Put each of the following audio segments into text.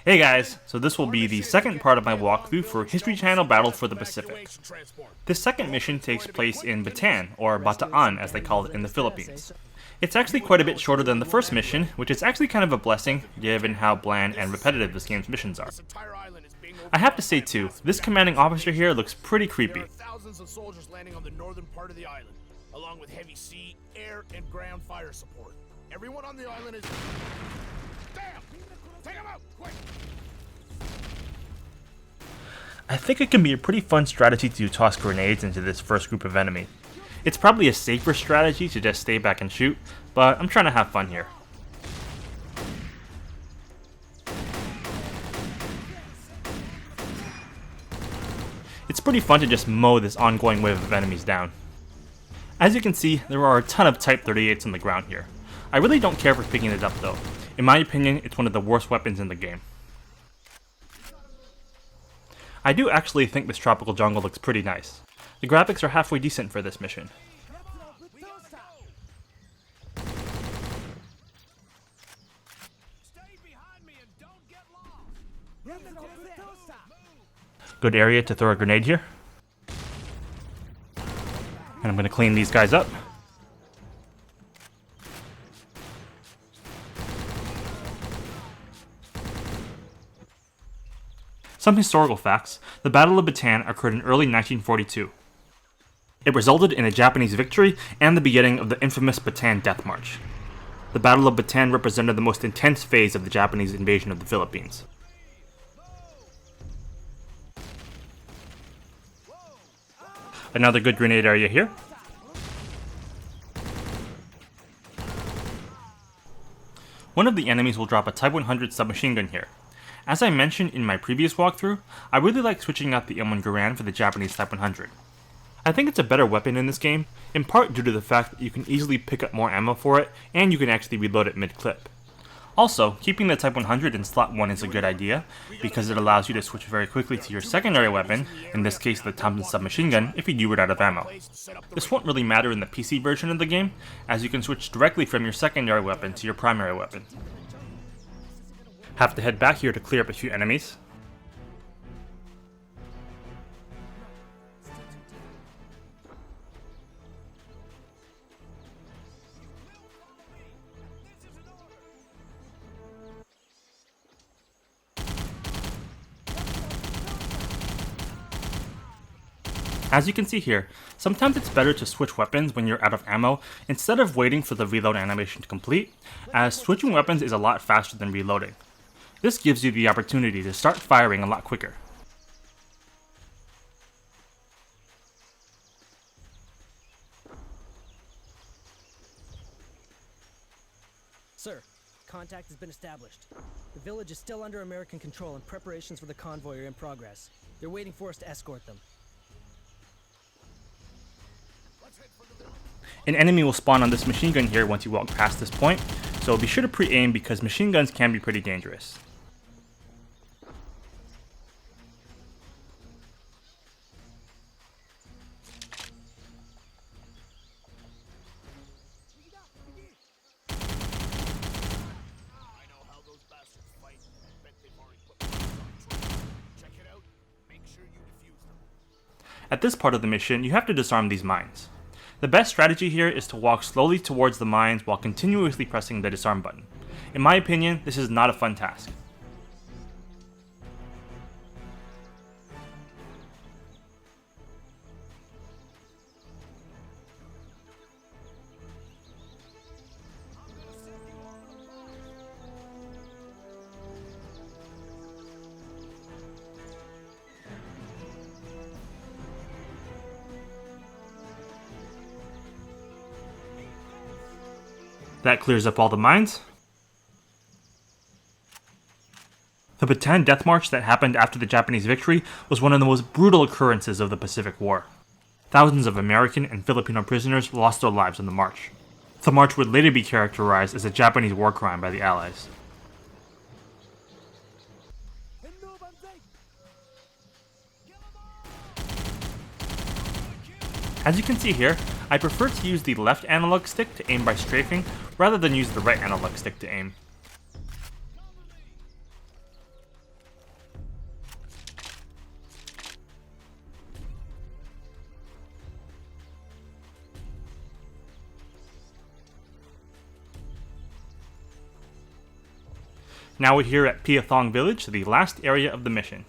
Hey guys, so this will be the second part of my walkthrough for History Channel Battle for the Pacific. This second mission takes place in Bataan, or Bataan as they call it in the Philippines. It's actually quite a bit shorter than the first mission, which is actually kind of a blessing given how bland and repetitive this game's missions are. I have to say too, this commanding officer here looks pretty creepy. Thousands of soldiers landing on the northern part of the island, along with heavy sea, air, and ground fire support. Everyone on the island is... Damn! Take him out, quick! I think it can be a pretty fun strategy to toss grenades into this first group of enemy. It's probably a safer strategy to just stay back and shoot, but I'm trying to have fun here. It's pretty fun to just mow this ongoing wave of enemies down. As you can see, there are a ton of Type 38s on the ground here. I really don't care for picking it up though. In my opinion, it's one of the worst weapons in the game. I do actually think this tropical jungle looks pretty nice. The graphics are halfway decent for this mission. Good area to throw a grenade here. And I'm going to clean these guys up. Some historical facts. The Battle of Bataan occurred in early 1942. It resulted in a Japanese victory and the beginning of the infamous Bataan Death March. The Battle of Bataan represented the most intense phase of the Japanese invasion of the Philippines. Another good grenade area here. One of the enemies will drop a Type 100 submachine gun here. As I mentioned in my previous walkthrough, I really like switching out the M1 Garand for the Japanese Type 100. I think it's a better weapon in this game, in part due to the fact that you can easily pick up more ammo for it, and you can actually reload it mid-clip. Also, keeping the Type 100 in slot 1 is a good idea, because it allows you to switch very quickly to your secondary weapon, in this case the Thompson submachine gun, if you do run out of ammo. This won't really matter in the PC version of the game, as you can switch directly from your secondary weapon to your primary weapon. Have to head back here to clear up a few enemies. As you can see here, sometimes it's better to switch weapons when you're out of ammo instead of waiting for the reload animation to complete, as switching weapons is a lot faster than reloading. This gives you the opportunity to start firing a lot quicker. Sir, contact has been established. The village is still under American control and preparations for the convoy are in progress. They're waiting for us to escort them. An enemy will spawn on this machine gun here once you walk past this point, so be sure to pre-aim because machine guns can be pretty dangerous. At this part of the mission, you have to disarm these mines. The best strategy here is to walk slowly towards the mines while continuously pressing the disarm button. In my opinion, this is not a fun task. That clears up all the mines. The Bataan Death March that happened after the Japanese victory was one of the most brutal occurrences of the Pacific War. Thousands of American and Filipino prisoners lost their lives on the march. The march would later be characterized as a Japanese war crime by the Allies. As you can see here, I prefer to use the left analog stick to aim by strafing, rather than use the right analog stick to aim. Now we're here at Piathong Village, the last area of the mission.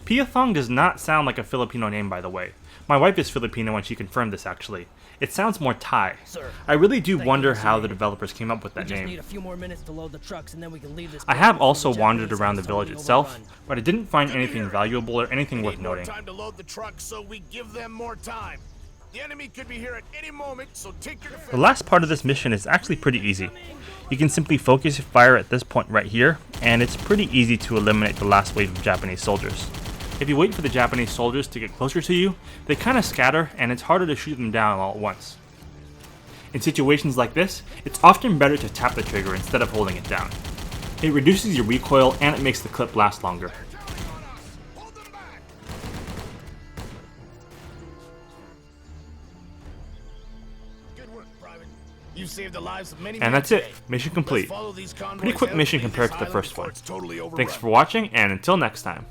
Piathong does not sound like a Filipino name, by the way. My wife is Filipino and she confirmed this actually. It sounds more Thai. Sir, I really do thank you wonder for how the saying it. developers came up with We that just need name. a few more minutes to load the trucks and then we can leave this. I place have before also the wandered Japanese around the have us village totally itself, overrun. but I didn't find Good to anything hear. valuable or anything We worth need more noting. time to load the truck, so we give them more time. The enemy could be here at any moment, so take your defense. The last part of this mission is actually pretty easy. You can simply focus your fire at this point right here, and it's pretty easy to eliminate the last wave of Japanese soldiers. If you wait for the Japanese soldiers to get closer to you, they kind of scatter and it's harder to shoot them down all at once. In situations like this, it's often better to tap the trigger instead of holding it down. It reduces your recoil and it makes the clip last longer. Counting on us. Hold them back. Good work, Private. You saved the lives of many men And that's it. today. Mission Let's complete. follow these convoys Pretty quick out mission and leave compared this to the island first before one. it's totally overrun. Thanks for watching and until next time.